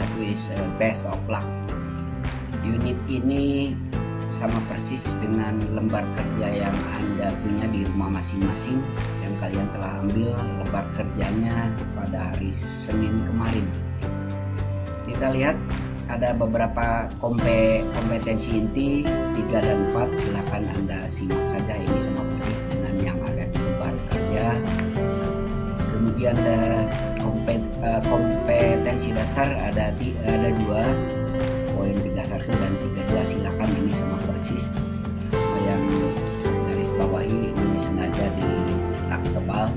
satu is best of luck. Unit ini sama persis dengan lembar kerja yang Anda punya di rumah masing-masing yang kalian telah ambil lembar kerjanya pada hari Senin kemarin. Kita lihat ada beberapa kompetensi inti 3 dan 4, silakan Anda simak saja, ini sama persis dengan yang ada di lembar kerja. Kemudian ada kompetensi dasar ada 2, poin 31 dan 32, silakan ini sama persis. Yang saya garis bawahi ini sengaja dicetak tebal,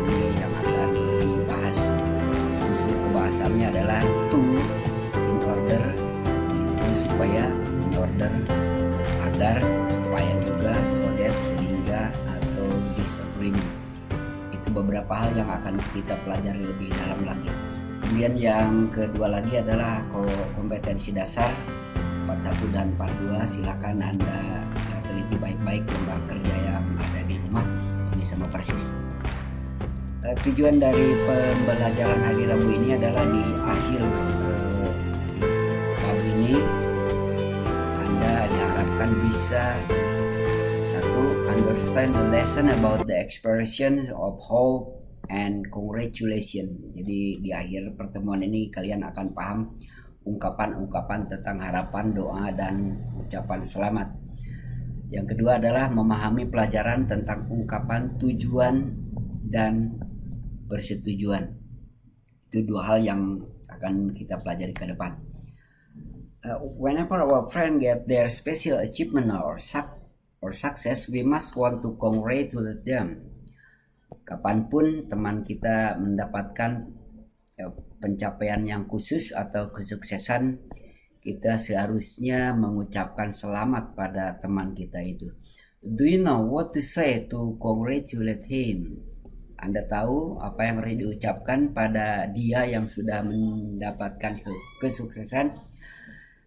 ini yang akan dibahas. Unsur kebahasannya adalah to, in order, itu supaya, in order, agar, supaya juga, so that, sehingga, atau disagreement. Itu beberapa hal yang akan kita pelajari lebih dalam lagi. Kemudian yang kedua lagi adalah kompetensi dasar 41 dan 42, silakan Anda teliti baik-baik lembar kerja yang ada di rumah, ini sama persis. Tujuan dari pembelajaran hari Rabu ini adalah di akhir bab ini Anda diharapkan bisa understand the lesson about the expression of hope and congratulation. Jadi di akhir pertemuan ini kalian akan paham ungkapan-ungkapan tentang harapan, doa, dan ucapan selamat. Yang kedua adalah memahami pelajaran tentang ungkapan tujuan dan persetujuan. Itu 2 hal yang akan kita pelajari ke depan. Whenever our friend get their special achievement or success, we must want to congratulate them. Kapanpun teman kita mendapatkan pencapaian yang khusus atau kesuksesan, kita seharusnya mengucapkan selamat pada teman kita itu. Do you know what to say to congratulate him? Anda tahu apa yang harus diucapkan pada dia yang sudah mendapatkan kesuksesan?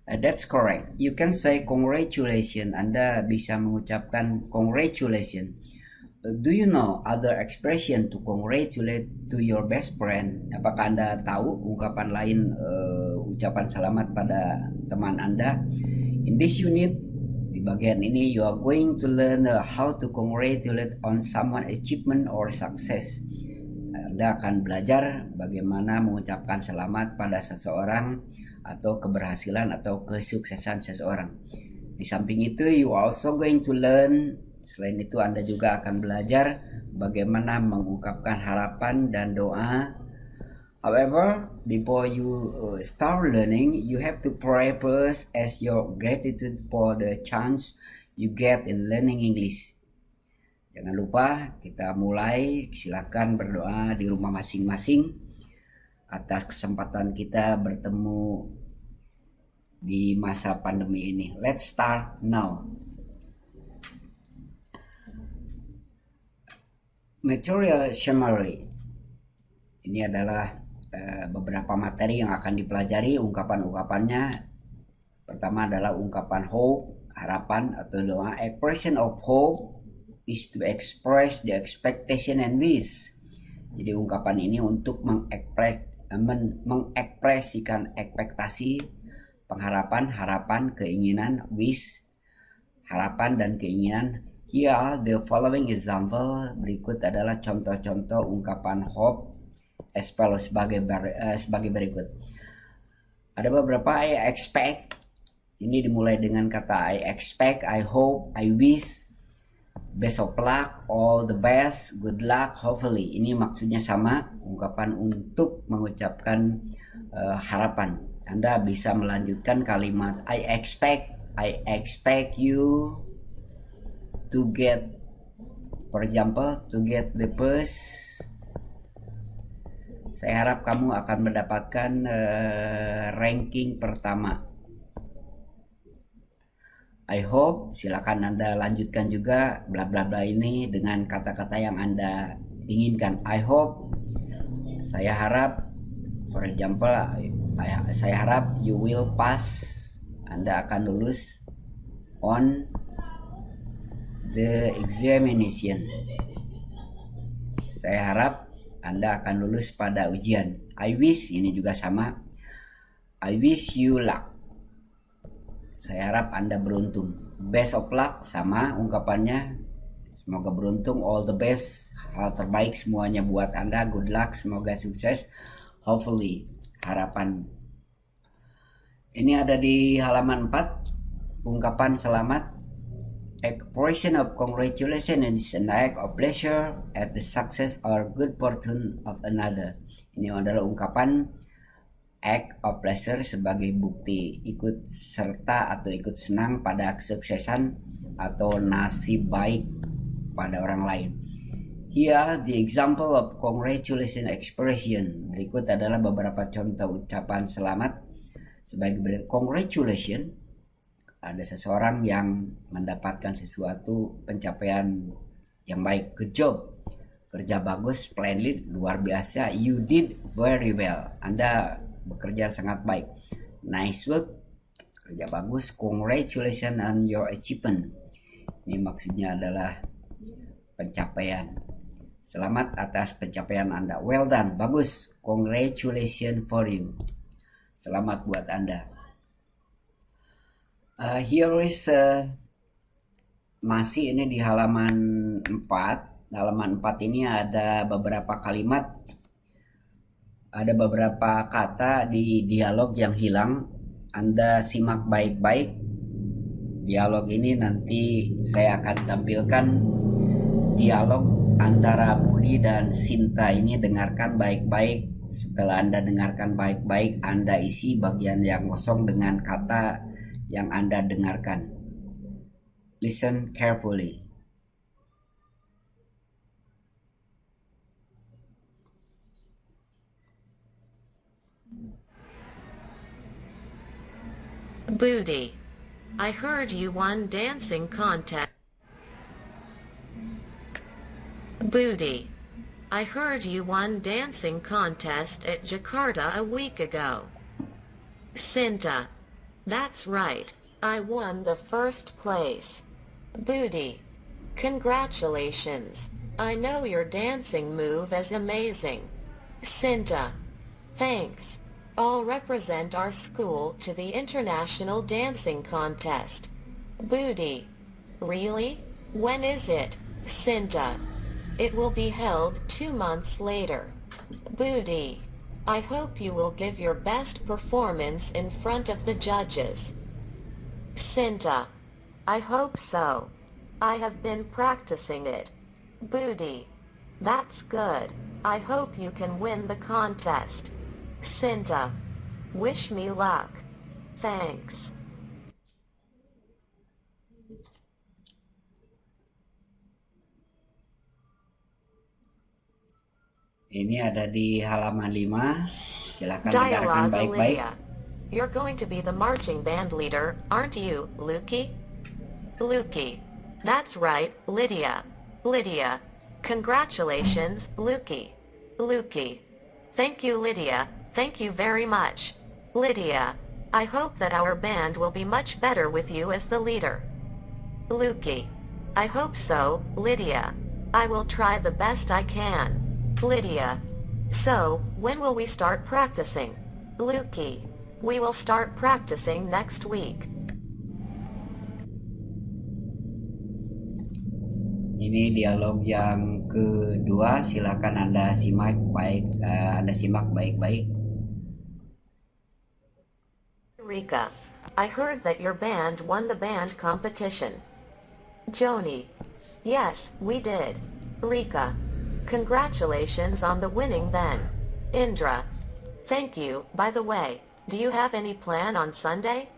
That's correct. You can say congratulations. Anda bisa mengucapkan congratulations. Do you know other expression to congratulate to your best friend? Apakah Anda tahu ungkapan lain ucapan selamat pada teman Anda? In this unit, di bagian ini, you are going to learn how to congratulate on someone achievement or success. Anda akan belajar bagaimana mengucapkan selamat pada seseorang atau keberhasilan atau kesuksesan seseorang. Di samping itu, you are also going to learn, selain itu Anda juga akan belajar bagaimana mengungkapkan harapan dan doa. However, before you start learning, you have to pray first as your gratitude for the chance you get in learning English. Jangan lupa kita mulai, silakan berdoa di rumah masing-masing atas kesempatan kita bertemu di masa pandemi ini. Let's start now. Material summary. Ini adalah beberapa materi yang akan dipelajari, ungkapan-ungkapannya. Pertama adalah ungkapan hope, harapan atau doa. Expression of hope is to express the expectation and wish. Jadi ungkapan ini untuk mengekspresikan ekspektasi, pengharapan, harapan, keinginan, wish, harapan dan keinginan. Here are the following example. Berikut adalah contoh-contoh ungkapan hope as well sebagai berikut. Ada beberapa I expect. Ini dimulai dengan kata I expect, I hope, I wish, best of luck, all the best, good luck, hopefully. Ini maksudnya sama, ungkapan untuk mengucapkan harapan. Anda bisa melanjutkan kalimat I expect you to get, for example, to get the first. Saya harap kamu akan mendapatkan ranking pertama. I hope, silakan Anda lanjutkan juga bla bla bla ini dengan kata-kata yang Anda inginkan. I hope, saya harap, for example, saya harap you will pass, Anda akan lulus on the examination. Saya harap Anda akan lulus pada ujian. I wish, ini juga sama. I wish you luck. Saya harap Anda beruntung. Best of luck sama ungkapannya. Semoga beruntung, all the best, hal terbaik semuanya buat Anda. Good luck, semoga sukses. Hopefully, harapan. Ini ada di halaman 4. Ungkapan selamat. Expression of congratulation is an act of pleasure at the success or good fortune of another. Ini adalah ungkapan act of pleasure sebagai bukti ikut serta atau ikut senang pada kesuksesan atau nasib baik pada orang lain. Here the example of congratulation expression. Berikut adalah beberapa contoh ucapan selamat sebagai berikut. Congratulation, ada seseorang yang mendapatkan sesuatu pencapaian yang baik. Good job, kerja bagus, splendid, luar biasa. You did very well, Anda bekerja sangat baik. Nice work, kerja bagus. Congratulations on your achievement. Ini maksudnya adalah pencapaian. Selamat atas pencapaian Anda. Well done, bagus. Congratulations for you. Selamat buat Anda. Here is masih ini di halaman 4. Halaman 4 ini ada beberapa kalimat, ada beberapa kata di dialog yang hilang. Anda simak baik-baik. Dialog ini nanti saya akan tampilkan dialog antara Budi dan Sinta ini. Dengarkan baik-baik. Setelah Anda dengarkan baik-baik, Anda isi bagian yang kosong dengan kata yang Anda dengarkan. Listen carefully. Budi, I heard you won dancing contest. Budi, I heard you won dancing contest at Jakarta a week ago. Sinta, that's right, I won the first place. Budi, congratulations, I know your dancing move is amazing. Sinta, thanks. I'll represent our school to the international dancing contest. Budi, really? When is it, Sinta? It will be held 2 months later. Budi, I hope you will give your best performance in front of the judges. Sinta, I hope so. I have been practicing it. Budi, that's good. I hope you can win the contest. Sinta, wish me luck. Thanks. Ini ada di halaman 5. Silakan dengarkan Dialogue baik-baik. Lydia. You're going to be the marching band leader, aren't you, Lukey? Lukey. That's right, Lydia. Lydia. Congratulations, Lukey. Lukey. Thank you, Lydia. Thank you very much. Lydia. I hope that our band will be much better with you as the leader. Lukey. I hope so, Lydia. I will try the best I can. Lydia. So, when will we start practicing? Lukey. We will start practicing next week. Ini dialog yang kedua. Silakan Anda simak baik-baik. Rika, I heard that your band won the band competition. Joni. Yes, we did. Rika. Congratulations on the winning then. Indra. Thank you. By the way, do you have any plan on Sunday?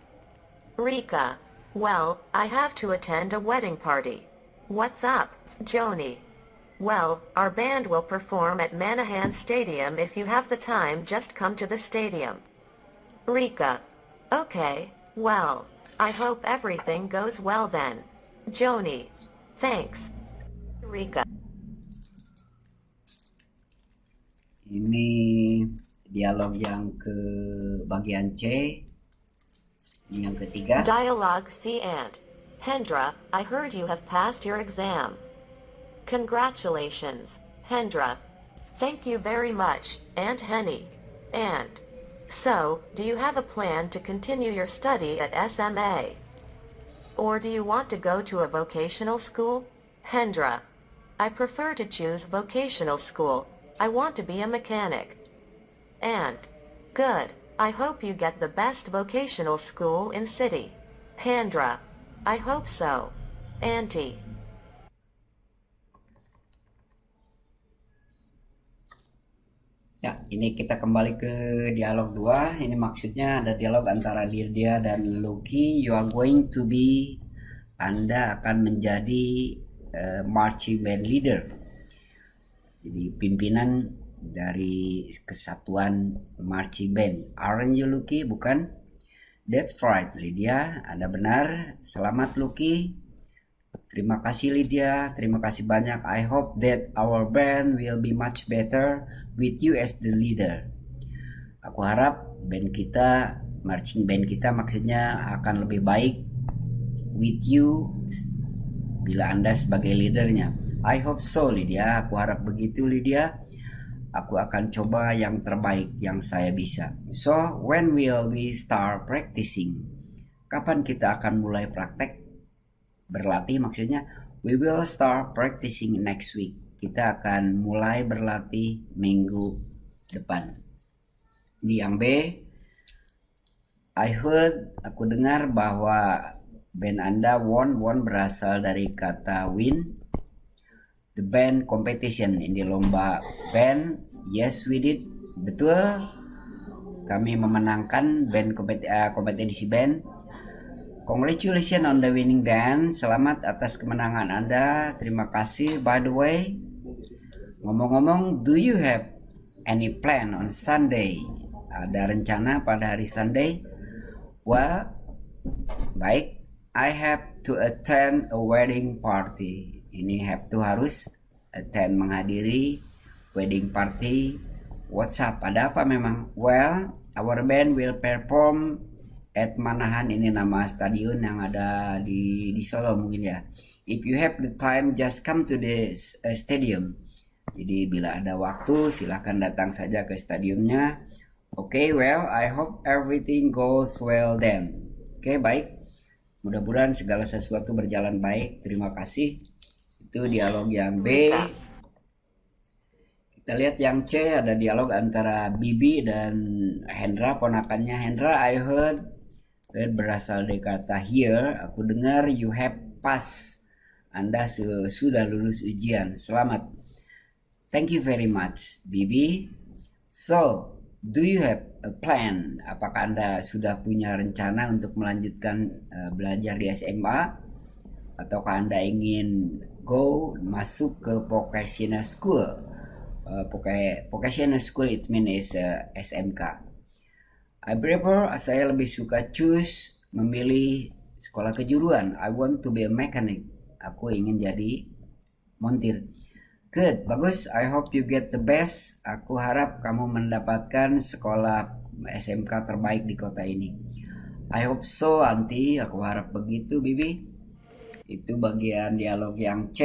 Rika. Well, I have to attend a wedding party. What's up, Joni? Well, our band will perform at Manahan Stadium. If you have the time, just come to the stadium. Rika. Okay, well, I hope everything goes well then. Joni. Thanks. Rika. Ini dialog yang ke bagian C. Ini yang ketiga. Dialogue C and Hendra, I heard you have passed your exam. Congratulations, Hendra. Thank you very much, Aunt Henny. And So, do you have a plan to continue your study at SMA? Or do you want to go to a vocational school? Hendra. I prefer to choose vocational school. I want to be a mechanic. And. Good. I hope you get the best vocational school in city. Hendra. I hope so. Auntie. Ya, ini kita kembali ke dialog 2. Ini maksudnya ada dialog antara Lydia dan Lucky. You are going to be, Anda akan menjadi marching band leader. Jadi pimpinan dari kesatuan marching band. Aren't you, Lucky? Bukan? That's right, Lydia. Anda benar. Selamat, Lucky. Terima kasih, Lydia. Terima kasih banyak. I hope that our band will be much better with you as the leader. Aku harap band kita, marching band kita maksudnya akan lebih baik with you bila Anda sebagai leadernya. I hope so, Lydia. Aku harap begitu, Lydia. Aku akan coba yang terbaik yang saya bisa. So, when will we start practicing? Kapan kita akan mulai praktek? Berlatih maksudnya. We will start practicing next week. Kita akan mulai berlatih minggu depan. Di yang B, I heard, aku dengar bahwa band Anda won berasal dari kata win. The band competition, ini lomba band. Yes, we did. Betul. Kami memenangkan band kompetisi band. Congratulations on the winning dance. Selamat atas kemenangan Anda. Terima kasih. By the way, ngomong-ngomong, do you have any plan on Sunday? Ada rencana pada hari Sunday? Well, baik. I have to attend a wedding party. Ini have to harus attend, menghadiri wedding party. What's up? Ada apa memang? Well, our band will perform at Manahan. Ini nama stadion yang ada di Solo mungkin ya. If you have the time, just come to the stadium. Jadi bila ada waktu, silahkan datang saja ke stadiumnya. Okay, well, I hope everything goes well then. Okay, baik. Mudah-mudahan segala sesuatu berjalan baik. Terima kasih. Itu dialog yang B. Kita lihat yang C, ada dialog antara Bibi dan Hendra, ponakannya Hendra. I heard berasal dari kata here. Aku dengar you have passed. Anda sudah lulus ujian. Selamat. Thank you very much, Bibi. So, do you have a plan? Apakah Anda sudah punya rencana untuk melanjutkan belajar di SMA? Ataukah Anda ingin masuk ke vocational school? Vocational school it means SMK. Saya lebih suka memilih sekolah kejuruan. I want to be a mechanic. Aku ingin jadi montir. Good, bagus. I hope you get the best. Aku harap kamu mendapatkan sekolah SMK terbaik di kota ini. I hope so, Auntie. Aku harap begitu, Bibi. Itu bagian dialog yang C.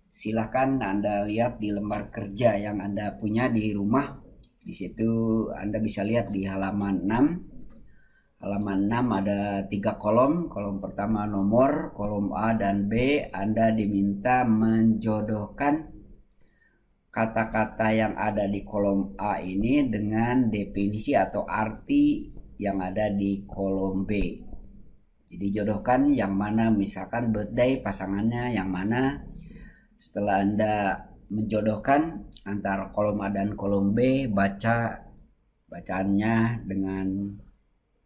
Silahkan Anda lihat di lembar kerja yang Anda punya di rumah. Di situ Anda bisa lihat di halaman 6. Halaman 6 ada 3 kolom. Kolom pertama nomor, kolom A dan B. Anda diminta menjodohkan kata-kata yang ada di kolom A ini dengan definisi atau arti yang ada di kolom B. Jadi jodohkan yang mana, misalkan birthday pasangannya yang mana. Setelah Anda menjodohkan antara kolom A dan kolom B, bacaannya dengan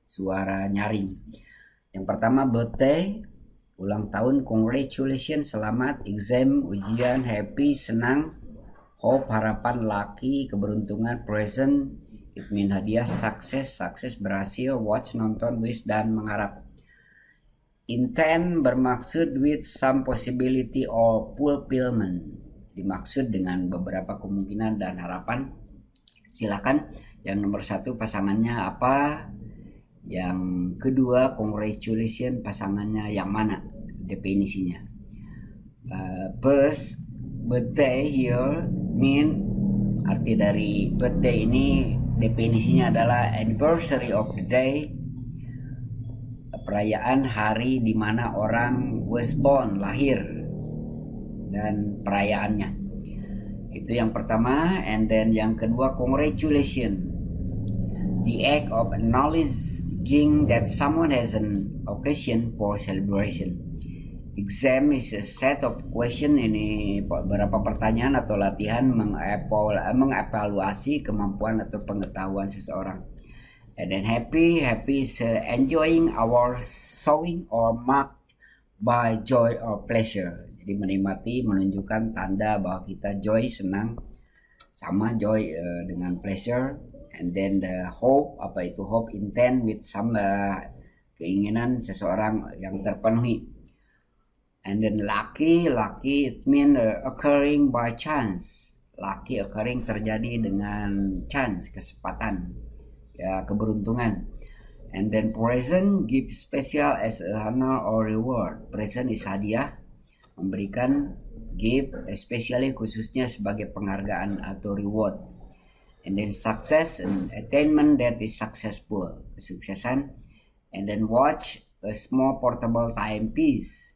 suara nyaring. Yang pertama birthday, ulang tahun, congratulations, selamat, exam, ujian, happy, senang, hope, harapan, lucky, keberuntungan, present, it mean hadiah, sukses, berhasil, watch, nonton, wish, dan mengharap. Intend bermaksud with some possibility or fulfillment, dimaksud dengan beberapa kemungkinan dan harapan. Silakan. Yang nomor 1 pasangannya apa? Yang kedua congratulations, pasangannya yang mana? Definisinya. Birthday here mean, arti dari birthday ini definisinya adalah anniversary of the day, perayaan hari di mana orang was born, lahir, dan perayaannya. Itu yang pertama. And then yang kedua, congratulations, the act of acknowledging that someone has an occasion for celebration. Exam is a set of question, ini beberapa pertanyaan atau latihan mengevaluasi kemampuan atau pengetahuan seseorang. And then happy is enjoying our showing or marked by joy or pleasure. Jadi menikmati, menunjukkan tanda bahwa kita joy, senang, sama joy dengan pleasure. And then the hope, apa itu hope, intent with some keinginan seseorang yang terpenuhi. And then lucky it mean occurring by chance. Lucky occurring terjadi dengan chance, kesempatan, ya, keberuntungan. And then present give special as a honor or reward. Present is hadiah, memberikan, give especially khususnya sebagai penghargaan atau reward. And then success, and attainment that is successful, kesuksesan. And then watch, a small portable timepiece.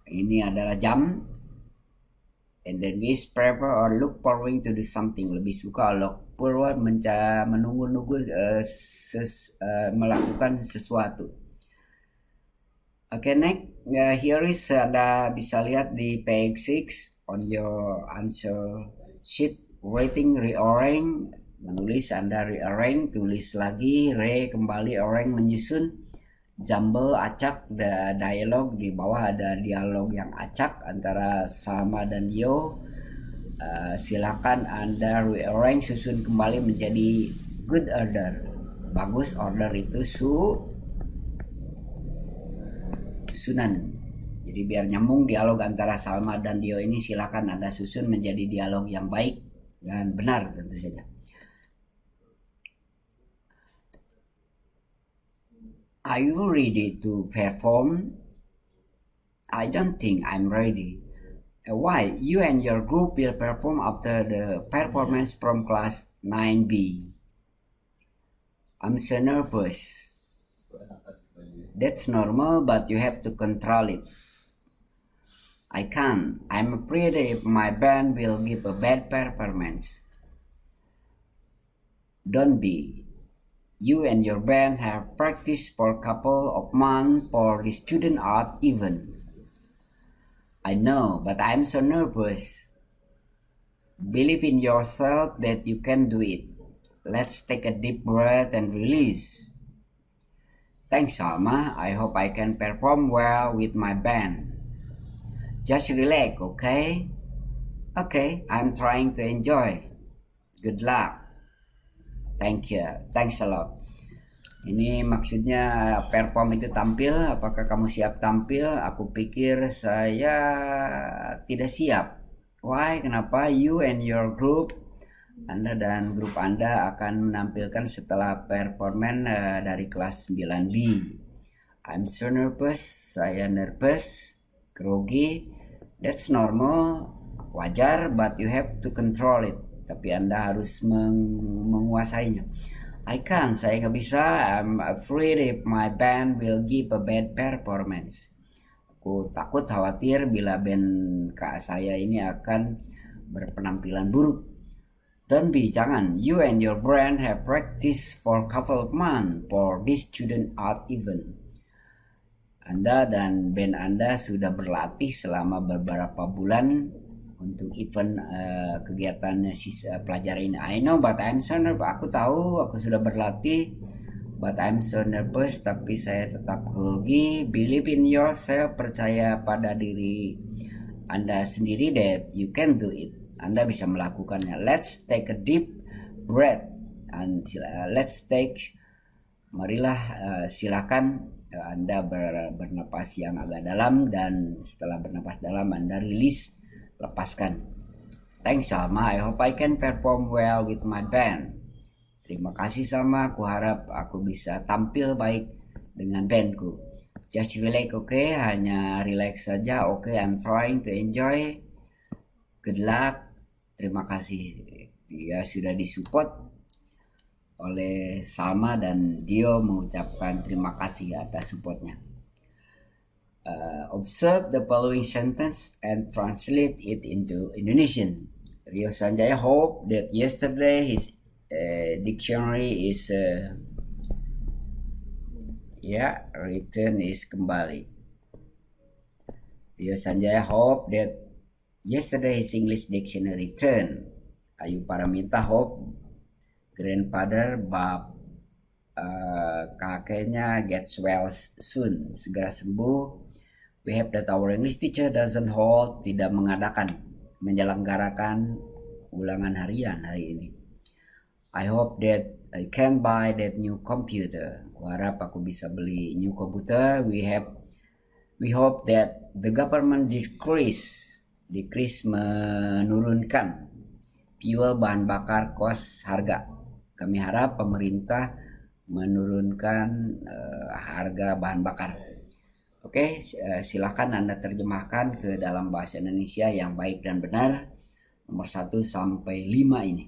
Ini adalah jam. And then wish, prepare or look forward to do something. Lebih suka look forward, menunggu-nunggu melakukan sesuatu. Okay, next. Here is, Anda bisa lihat di page 6 on your answer sheet. Writing, rearrange, menulis, Anda rearrange, tulis lagi, kembali, arrange, menyusun. Jumble, acak, dialog, di bawah ada dialog yang acak antara Salma dan Yo. Silakan Anda rearrange, susun kembali menjadi good order. Bagus, order itu susunan. Jadi biar nyambung dialog antara Salma dan Dio ini, silakan Anda susun menjadi dialog yang baik dan benar tentu saja. Are you ready to perform? I don't think I'm ready. Why? You and your group will perform after the performance from class 9B. I'm so nervous. That's normal, but you have to control it. I can't. I'm afraid if my band will give a bad performance. Don't be. You and your band have practiced for a couple of months for the student art event. I know, but I'm so nervous. Believe in yourself that you can do it. Let's take a deep breath and release. Thanks, Salma. I hope I can perform well with my band. Just relax, okay? Okay, I'm trying to enjoy. Good luck. Thank you. Thanks a lot. Ini maksudnya perform itu tampil. Apakah kamu siap tampil? Aku pikir saya tidak siap. Why? Kenapa? You and your group, Anda dan grup Anda akan menampilkan setelah performan dari kelas 9B. I'm so nervous. Saya nervous, grogi. That's normal, wajar, but you have to control it. Tapi Anda harus menguasainya. I can't, saya nggak bisa. I'm afraid if my band will give a bad performance. Aku takut, khawatir bila band saya ini akan berpenampilan buruk. Don't be, jangan. You and your band have practiced for a couple of months for this student art event. Anda dan band Anda sudah berlatih selama beberapa bulan untuk event kegiatan pelajaran ini. I know, but I'm so nervous. Aku tahu, aku sudah berlatih, but I'm so nervous. Tapi saya tetap grogi. Believe in yourself, percaya pada diri Anda sendiri that you can do it. Anda bisa melakukannya. Let's take a deep breath and marilah silakan Anda bernapas yang agak dalam, dan setelah bernapas dalam Anda rilis, lepaskan. Thanks, Salma. I hope I can perform well with my band. Terima kasih, Salma. Aku harap aku bisa tampil baik dengan bandku. Just relax, okay? Hanya relax saja, okay? I'm trying to enjoy. Good luck. Terima kasih. Ya, sudah disupport. oleh Salma dan Dio mengucapkan terima kasih atas supportnya. Observe the following sentence and translate it into Indonesian. Rio Sanjaya hope that yesterday his dictionary is return is kembali. Rio Sanjaya hope that yesterday his English dictionary returned. Ayu Paramita hope grandfather kakeknya gets well soon, segera sembuh. We hope that our English teacher doesn't hold, tidak menyelenggarakan ulangan harian hari ini. I hope that I can buy that new computer. Harap aku bisa beli new computer. We hope that the government decrease menurunkan fuel bahan bakar cost harga. Kami harap pemerintah menurunkan harga bahan bakar. Oke, silakan Anda terjemahkan ke dalam bahasa Indonesia yang baik dan benar. Nomor 1 sampai 5 ini.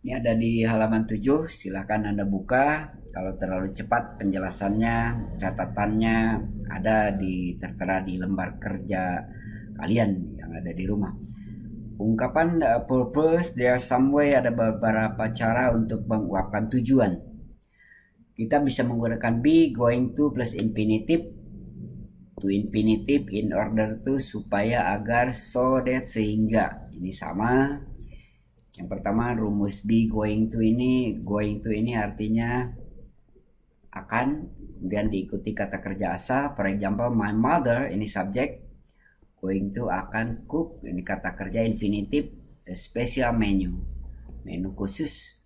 Ini ada di halaman 7, silahkan Anda buka. Kalau terlalu cepat penjelasannya, catatannya ada tertera di lembar kerja kalian yang ada di rumah. Ungkapan purpose, there some way, ada beberapa cara untuk mengungkapkan tujuan. Kita bisa menggunakan be, going to plus infinitive, to infinitive, in order to, supaya, agar, so that, sehingga. Ini sama. Yang pertama rumus be going to ini artinya akan, kemudian diikuti kata kerja asa. For example, my mother, ini subjek, going to akan cook, ini kata kerja infinitive, a special menu khusus.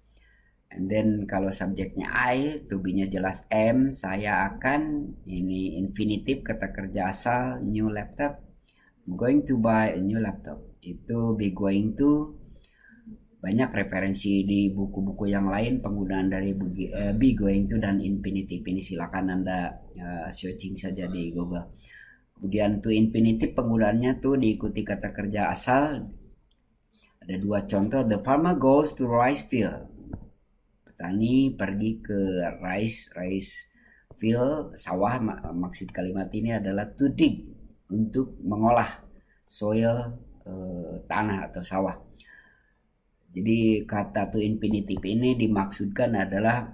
And then kalau subjeknya I, to be-nya jelas am, saya akan, ini infinitive, kata kerja asal, new laptop, I'm going to buy a new laptop, itu be going to. Banyak referensi di buku-buku yang lain penggunaan dari be going to dan infinitive ini, silakan Anda searching saja di Google. Kemudian to infinitive penggunaannya tuh diikuti kata kerja asal. Ada 2 contoh. The farmer goes to rice field. Petani pergi ke rice field, sawah. Maksud kalimat ini adalah to dig, untuk mengolah soil, tanah atau sawah. Jadi kata to infinitive ini dimaksudkan adalah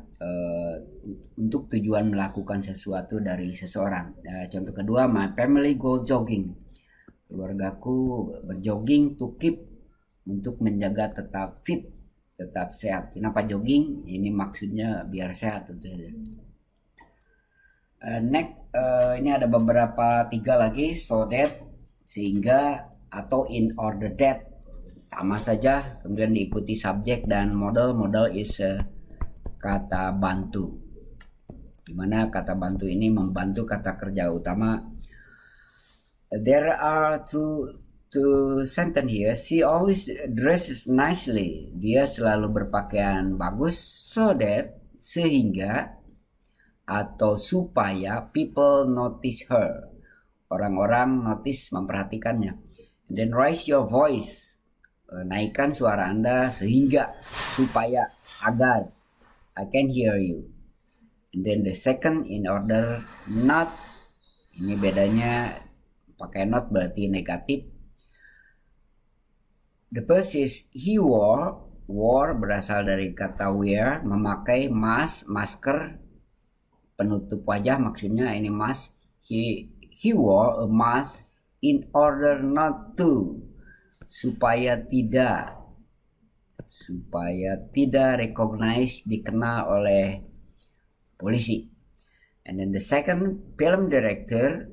untuk tujuan melakukan sesuatu dari seseorang. Contoh kedua, my family go jogging. Keluargaku berjogging to keep, untuk menjaga tetap fit, tetap sehat. Kenapa jogging? Ini maksudnya biar sehat tentu saja. Next, ini ada beberapa 3 lagi, so that, sehingga, atau in order that. Sama saja, kemudian diikuti subjek dan modal. Modal is kata bantu, dimana kata bantu ini membantu kata kerja utama. There are two sentence here. She always dresses nicely. Dia selalu berpakaian bagus. So that, sehingga, atau supaya, people notice her. Orang-orang notice, memperhatikannya. And then raise your voice. Naikkan suara Anda, sehingga, supaya, agar, I can hear you. And then the second, in order not, ini bedanya, pakai not berarti negatif. The first is he wore berasal dari kata wear, memakai, masker, penutup wajah maksudnya, ini mask. He wore a mask in order not to, supaya tidak recognize, dikenal oleh polisi. And then the second, film direktur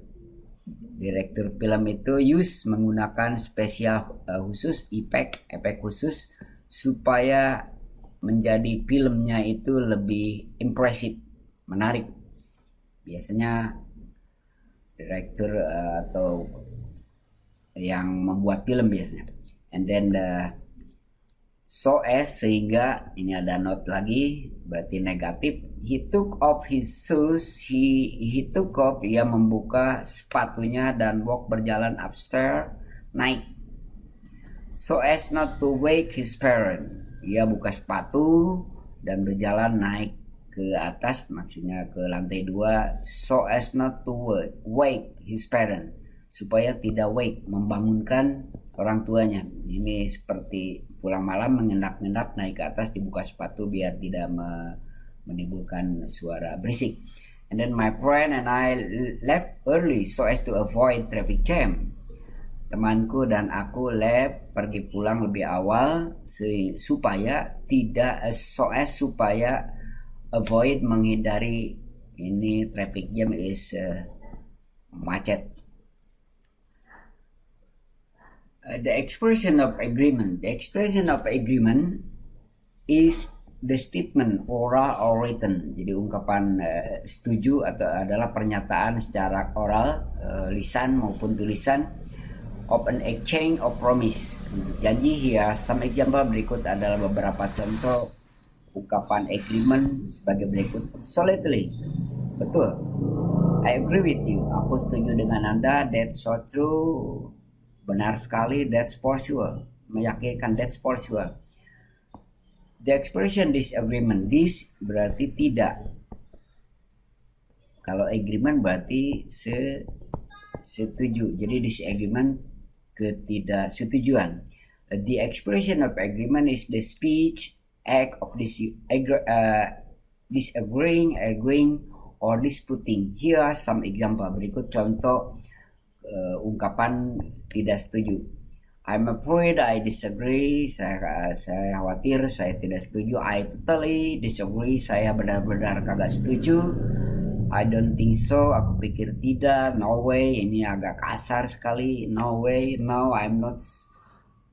film itu use, menggunakan spesial khusus, efek khusus, supaya menjadi filmnya itu lebih impresif, menarik. Biasanya direktur atau yang membuat film biasanya. And then so as, sehingga ini ada note lagi berarti negatif. He took off his shoes. He took off, ia membuka sepatunya dan walk, berjalan upstairs, naik. So as not to wake his parent. Ia buka sepatu dan berjalan naik ke atas, maksudnya ke lantai 2. So as not to wake his parent, supaya tidak wake, membangunkan orang tuanya. Ini seperti pulang malam, mengendap-endap naik ke atas, dibuka sepatu biar tidak menimbulkan suara berisik. And then my friend and I left early so as to avoid traffic jam. Temanku dan aku pergi pulang lebih awal supaya avoid, menghindari ini traffic jam is macet. The expression of agreement is the statement oral or written. Jadi ungkapan setuju adalah pernyataan secara oral, lisan maupun tulisan, of an exchange of promise, untuk janji. Here some example, berikut adalah beberapa contoh ungkapan agreement sebagai berikut. Solidly, betul. I agree with you, aku setuju dengan Anda. That's so true, benar sekali. That's for sure, meyakinkan. That's for sure. The expression disagreement, this berarti tidak. Kalau agreement berarti setuju. Jadi disagreement, ketidaksetujuan. The expression of agreement is the speech, act of disagreeing, agreeing, or disputing. Here are some example. Berikut contoh ungkapan tidak setuju. I'm afraid I disagree. Saya khawatir, saya tidak setuju. I totally disagree. Saya benar-benar kagak setuju. I don't think so. Aku pikir tidak. No way. Ini agak kasar sekali. No way. No, I'm not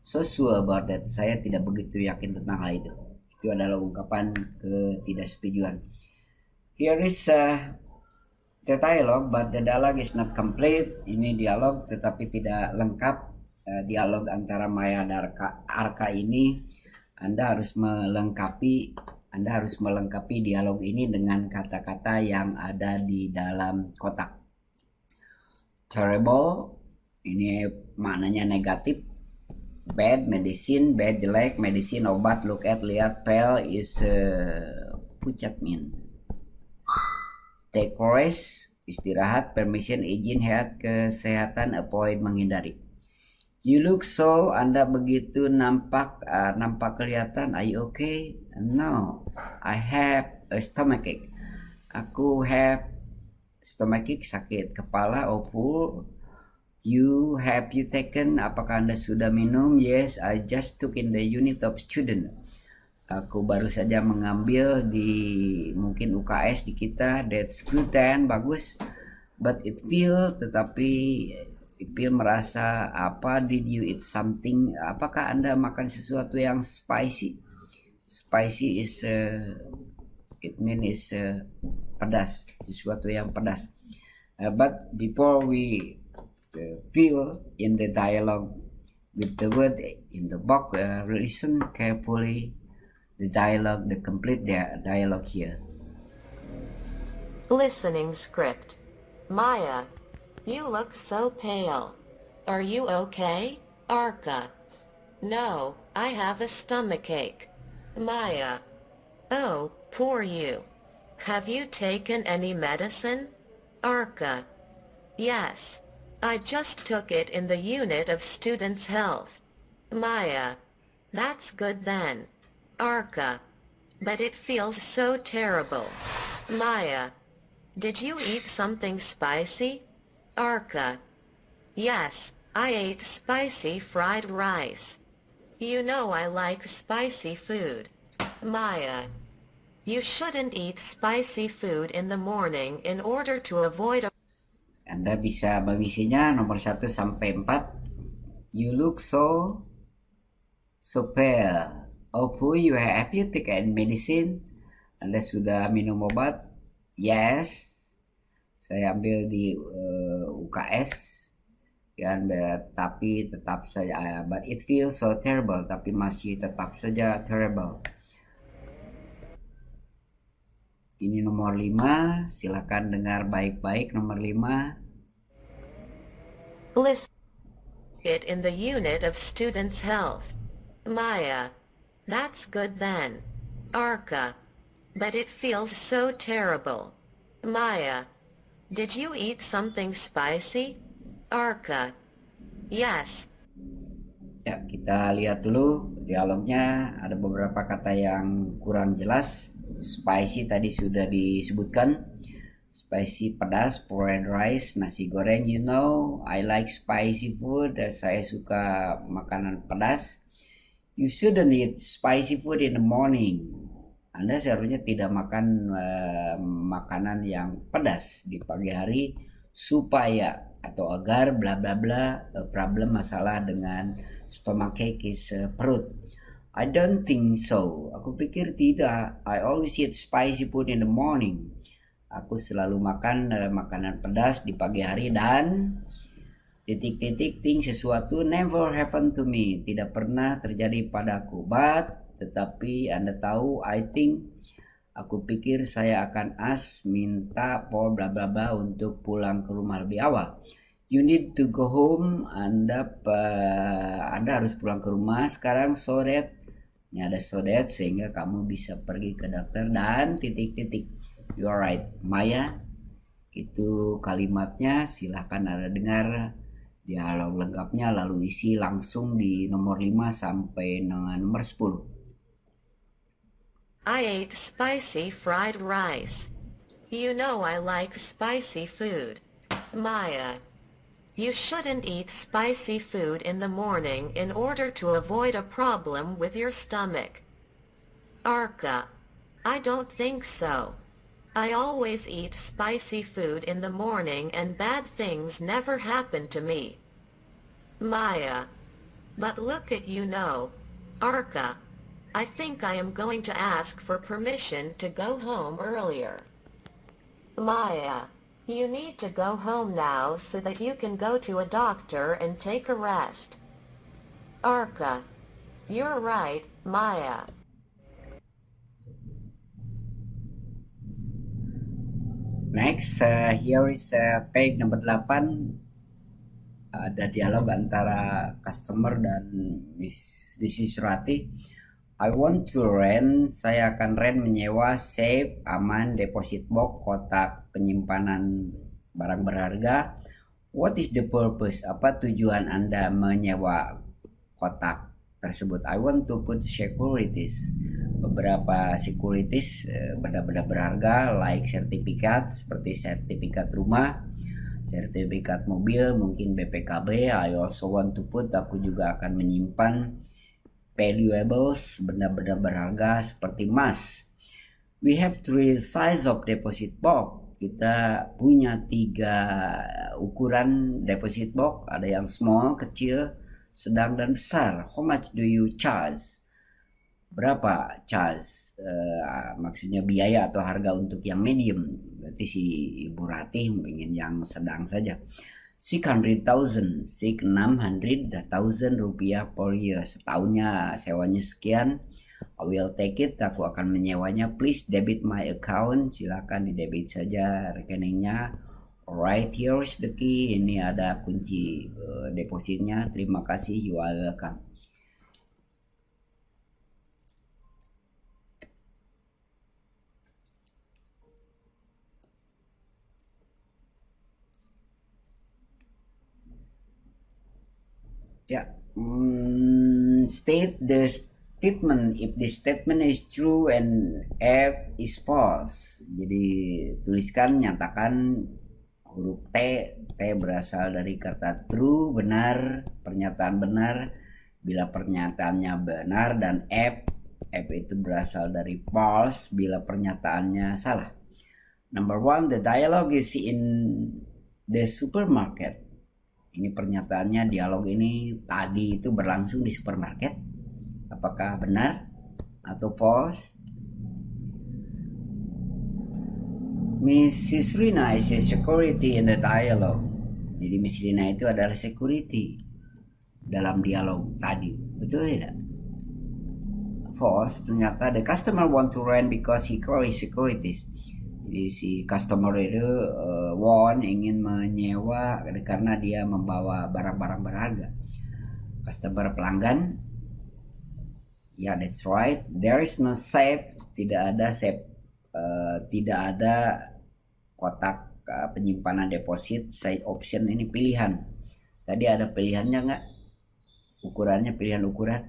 so sure about that. Saya tidak begitu yakin tentang hal itu. Itu adalah ungkapan ketidaksetujuan. Here is the dialogue, but the dialogue is not complete. Ini dialog tetapi tidak lengkap. Dialog antara Maya dan Arka ini Anda harus melengkapi dialog ini dengan kata-kata yang ada di dalam kotak. Terrible, ini maknanya negatif. Bad, medicine. Bad, jelek. Medicine, obat. Look at, lihat. Pale is pucat, mean. Take rest, istirahat. Permission, izin. Health, kesehatan. Avoid, menghindari. You look so, Anda begitu nampak kelihatan. Are you okay? No, I have a stomachache. Aku have stomachache, sakit kepala. Oh, poor. You taken? Apakah Anda sudah minum? Yes, I just took in the unit of student. Aku baru saja mengambil di mungkin UKS di kita. That's good then, bagus. But it feel, tetapi Ipil merasa apa? Did you eat something? Apakah Anda makan sesuatu yang spicy? Spicy is pedas, sesuatu yang pedas. But before we fill in the dialogue with the word in the box, listen carefully the complete dialogue here. Listening script. Maya, you look so pale. Are you okay? Arka. No, I have a stomachache. Maya. Oh, poor you. Have you taken any medicine? Arka. Yes. I just took it in the unit of students' health. Maya. That's good then. Arka. But it feels so terrible. Maya. Did you eat something spicy? Arka. Yes, I ate spicy fried rice. You know I like spicy food. Maya. You shouldn't eat spicy food in the morning in order to avoid a... Anda bisa mengisinya nomor 1 sampai 4. You look so pale. Oh, poor you, have you taken medicine? Anda sudah minum obat? Yes. Saya ambil di UKS kan, tapi tetap saja but it feels so terrible, tapi masih tetap saja terrible. Ini nomor 5, silakan dengar baik-baik nomor 5. List it in the unit of students' health. Maya. That's good then. Arka. But it feels so terrible. Maya. Did you eat something spicy? Arka. Yes. Ya, kita lihat dulu dialognya. Ada beberapa kata yang kurang jelas. Spicy tadi sudah disebutkan. Spicy pedas, fried rice, nasi goreng. You know, I like spicy food. Saya suka makanan pedas. You shouldn't eat spicy food in the morning. Anda seharusnya tidak makan makanan yang pedas di pagi hari supaya atau agar bla bla bla problem masalah dengan stomachache is perut. I don't think so. Aku pikir tidak. I always eat spicy food in the morning. Aku selalu makan makanan pedas di pagi hari dan titik-titik sesuatu never happen to me. Tidak pernah terjadi padaku. Tetapi Anda tahu, aku pikir saya akan minta for bla bla bla untuk pulang ke rumah lebih awal. You need to go home. Anda harus pulang ke rumah sekarang so that sehingga kamu bisa pergi ke dokter dan titik-titik. You are right, Maya. Itu kalimatnya. Silahkan Anda dengar dialog lengkapnya lalu isi langsung di nomor 5 sampai dengan nomor 10. I ate spicy fried rice. You know I like spicy food. Maya. You shouldn't eat spicy food in the morning in order to avoid a problem with your stomach. Arka. I don't think so. I always eat spicy food in the morning and bad things never happen to me. Maya. But look at you know. Arka. I think I am going to ask for permission to go home earlier. Maya. You need to go home now so that you can go to a doctor and take a rest. Arka. You're right, Maya. Next, here is page number 8. Ada dialog antara customer dan Mrs. Surati. I want to rent. Saya akan rent menyewa safe, aman, deposit box, kotak penyimpanan barang berharga. What is the purpose? Apa tujuan Anda menyewa kotak tersebut? I want to put securities. Beberapa securities benda-benda berharga like sertifikat seperti sertifikat rumah, sertifikat mobil, mungkin BPKB. I also want to put, aku juga akan menyimpan valuables, benda-benda berharga seperti emas. We have 3 size of deposit box. Kita punya 3 ukuran deposit box. Ada yang small, kecil, sedang, dan besar. How much do you charge? Berapa charge? Maksudnya biaya atau harga untuk yang medium. Berarti si Ibu Ratih ingin yang sedang saja. 600,000 rupiah per year. Setahunnya sewanya sekian. I will take it. Aku akan menyewanya. Please debit my account. Silakan didebit saja rekeningnya. Alright, here's the key. Ini ada kunci depositnya. Terima kasih. You are welcome. Ya, state the statement if the statement is true and F is false. Jadi tuliskan, nyatakan huruf T berasal dari kata true, benar, pernyataan benar. Bila pernyataannya benar, dan F itu berasal dari false bila pernyataannya salah. Number 1, the dialogue is in the supermarket. Ini pernyataannya, dialog ini tadi itu berlangsung di supermarket. Apakah benar atau false? Mrs. Rina is a security in the dialogue. Jadi Miss Rina itu adalah security dalam dialog tadi. Betul tidak? False. Ternyata the customer want to rent because he carries securities. Jadi si customer itu ingin menyewa karena dia membawa barang-barang berharga. Customer pelanggan. Ya, that's right. There is no safe. Tidak ada safe. Tidak ada kotak penyimpanan deposit. Side option ini pilihan. Tadi ada pilihannya nggak? Ukurannya pilihan ukuran.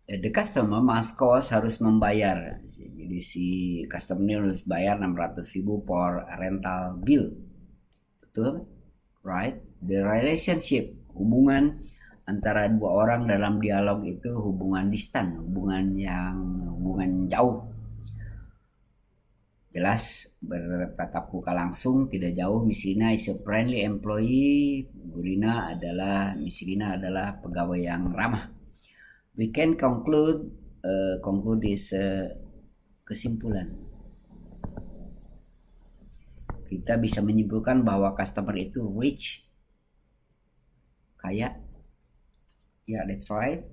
The customer must cost harus membayar. Jadi si customer ini harus bayar 600.000 for rental bill. Betul? Right? The relationship, hubungan antara dua orang dalam dialog itu hubungan distant, hubungan jauh. Jelas bertatap muka langsung, tidak jauh. Miss Rina is a friendly employee. Miss Rina adalah pegawai yang ramah. We can conclude is kesimpulan. Kita bisa menyimpulkan bahwa customer itu rich, kaya. Yeah, that's right.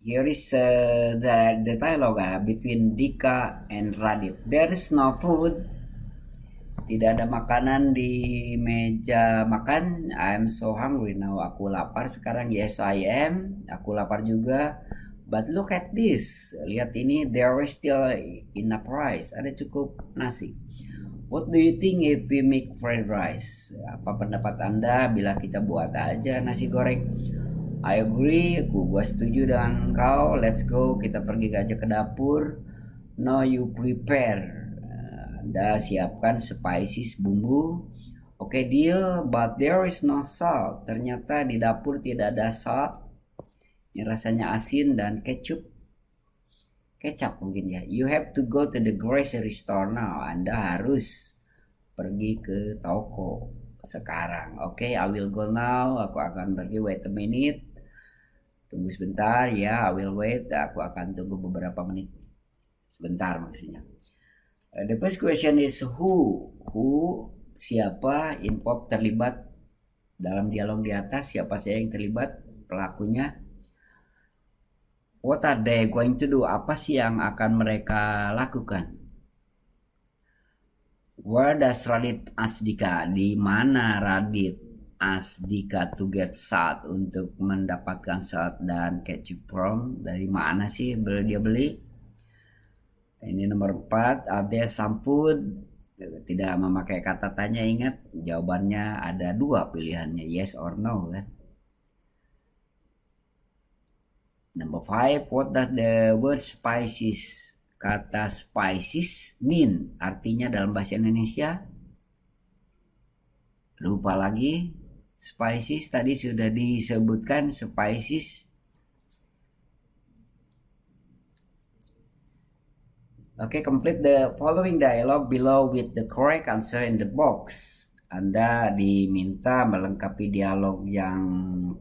Here is the dialogue between Dika and Radit. There is no food. Tidak ada makanan di meja makan. I'm so hungry now. Aku lapar sekarang. Yes, I am. Aku lapar juga. But look at this. Lihat ini. There is still enough rice. Ada cukup nasi. What do you think if we make fried rice? Apa pendapat Anda bila kita buat aja nasi goreng? I agree, gua setuju dengan kau. Let's go, kita pergi aja ke dapur. Now you prepare. Anda siapkan spices, bumbu. Okay, deal, but there is no salt. Ternyata di dapur tidak ada salt. Ini rasanya asin dan kecap mungkin ya. You have to go to the grocery store now. Anda harus pergi ke toko sekarang. Okay, I will go now. Aku akan pergi. Wait a minute. Tunggu sebentar ya. I will wait. Aku akan tunggu beberapa menit. Sebentar maksudnya. The first question is who? Siapa? Involved, terlibat dalam dialog di atas. Siapa saja yang terlibat? Pelakunya. What are they going to do? Apa sih yang akan mereka lakukan? Where does Radit ask Dika? Di mana Radit ask Dika to get salt, untuk mendapatkan salt dan ketchup from? Dari mana sih dia beli? Ini nomor 4. Are there some food? Tidak memakai kata tanya, ingat. Jawabannya ada 2 pilihannya, yes or no kan. Number 5, what does the word spices, kata spices mean? Artinya dalam bahasa Indonesia? Lupa lagi. Spices tadi sudah disebutkan, spices. Okay, complete the following dialogue below with the correct answer in the box. Anda diminta melengkapi dialog yang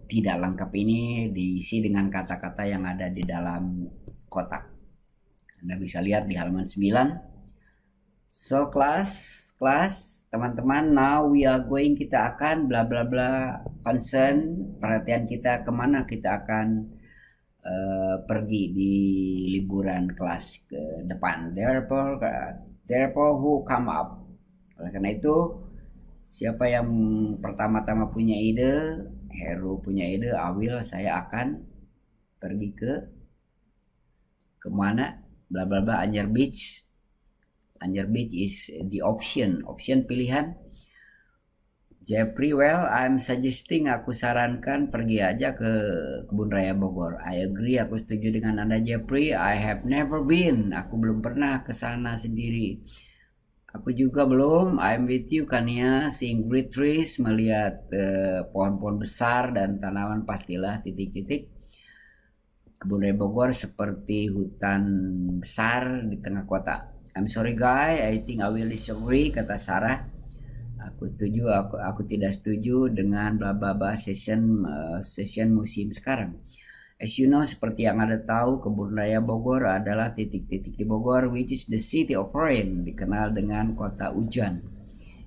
tidak lengkap ini, diisi dengan kata-kata yang ada di dalam kotak. Anda bisa lihat di halaman 9. So class, teman-teman, now we are going, kita akan bla bla bla, concern, perhatian kita kemana, kita akan pergi di liburan kelas ke depan. Therefore who come up? Oleh karena itu, siapa yang pertama-tama punya ide? Heru punya ide. Awil, saya akan pergi ke mana? Bla bla bla, Anyer Beach. Anyer Beach is the option pilihan. Jeffrey, well, I'm suggesting, aku sarankan pergi aja ke Kebun Raya Bogor. I agree, aku setuju dengan Anda Jeffrey. I have never been, aku belum pernah ke sana sendiri. Aku juga belum. I'm with you kan ya, seeing great trees, melihat pohon-pohon besar dan tanaman, pastilah titik-titik. Kebun Raya Bogor seperti hutan besar di tengah kota. I'm sorry guy, I think I will disagree, kata Sarah. Aku tidak setuju dengan bla bla bla session musim sekarang. As you know, seperti yang Anda tahu, Kebun Raya Bogor adalah titik-titik di Bogor, which is the city of rain, dikenal dengan kota hujan.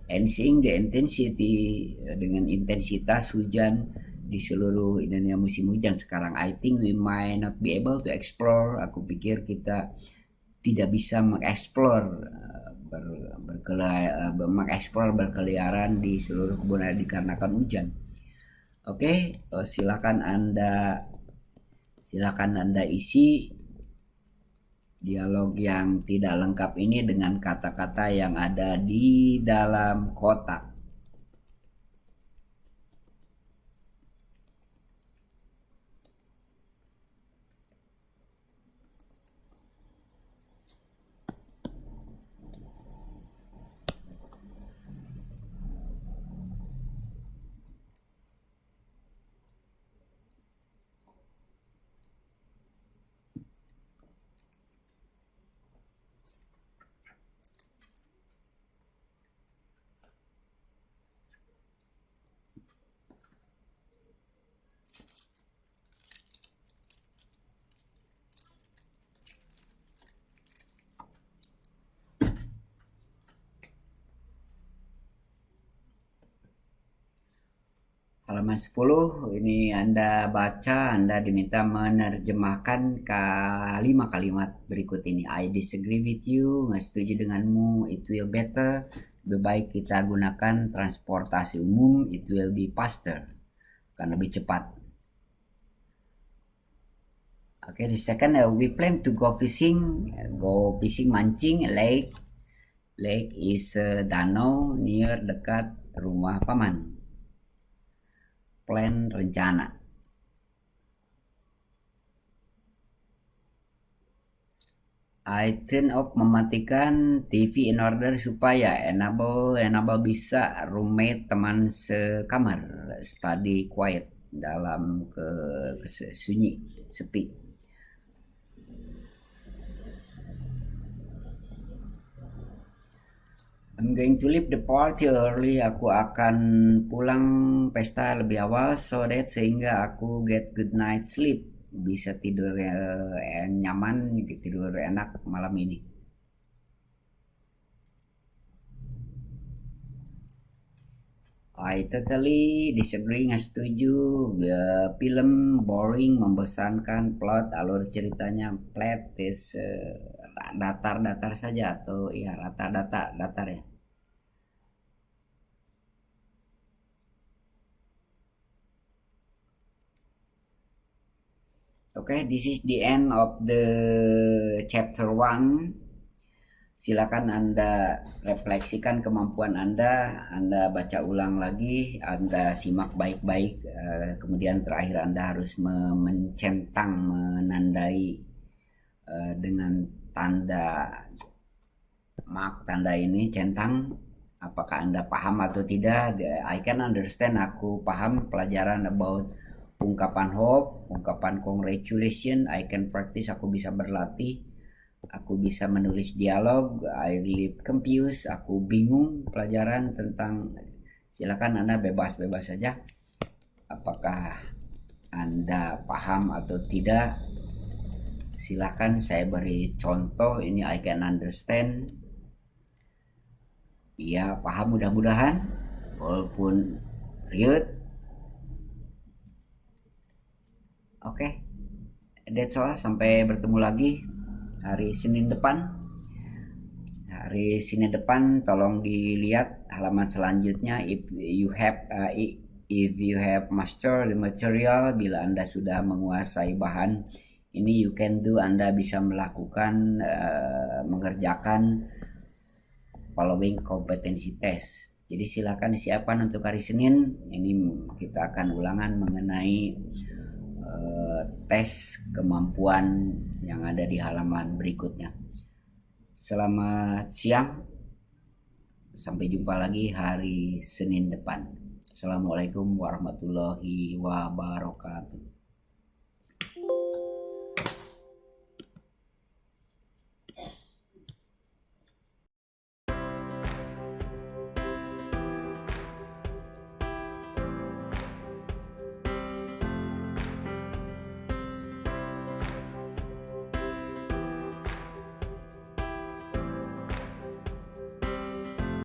And seeing the intensity, dengan intensitas hujan di seluruh Indonesia musim hujan sekarang, I think we might not be able to explore. Aku pikir kita tidak bisa mengeksplor berkeliaran di seluruh kebun raya dikarenakan hujan. Oke, silakan Anda isi dialog yang tidak lengkap ini dengan kata-kata yang ada di dalam kotak. Halaman 10 ini Anda baca, Anda diminta menerjemahkan kalimat berikut ini. I disagree with you, nggak setuju denganmu, it will better, lebih baik kita gunakan transportasi umum, it will be faster, akan lebih cepat. Okay, the second, we plan to go fishing mancing, lake is danau near dekat rumah paman. Plan, rencana. I turn off, mematikan TV in order supaya enable bisa roommate, teman sekamar, study quiet, dalam sunyi, sepi. I'm going to leave the party early. Aku akan pulang pesta lebih awal sehingga aku get good night sleep, bisa tidur nyaman, tidur enak malam ini. I totally disagree, nggak setuju. Film boring, membosankan. Plot, alur ceritanya flat, is datar saja, atau ya datar ya. Okay, this is the end of the chapter 1. Silakan Anda refleksikan kemampuan Anda baca ulang lagi, Anda simak baik-baik, kemudian terakhir Anda harus menandai dengan tanda ini, centang, apakah Anda paham atau tidak. I can understand, aku paham pelajaran about ungkapan hope, ungkapan congratulation, I can practice, aku bisa berlatih, aku bisa menulis dialog, I live confused, aku bingung pelajaran tentang. Silakan Anda bebas saja, apakah Anda paham atau tidak. Silakan saya beri contoh, ini I can understand. Iya, paham mudah-mudahan, walaupun riut. Oke, that's all. Sampai bertemu lagi hari Senin depan. Hari Senin depan tolong dilihat halaman selanjutnya. If you have master the material, bila Anda sudah menguasai bahan ini, you can do, Anda bisa melakukan mengerjakan following competency test. Jadi silakan disiapkan untuk hari Senin. Ini kita akan ulangan mengenai tes kemampuan yang ada di halaman berikutnya. Selamat siang, sampai jumpa lagi hari Senin depan. Assalamualaikum warahmatullahi wabarakatuh.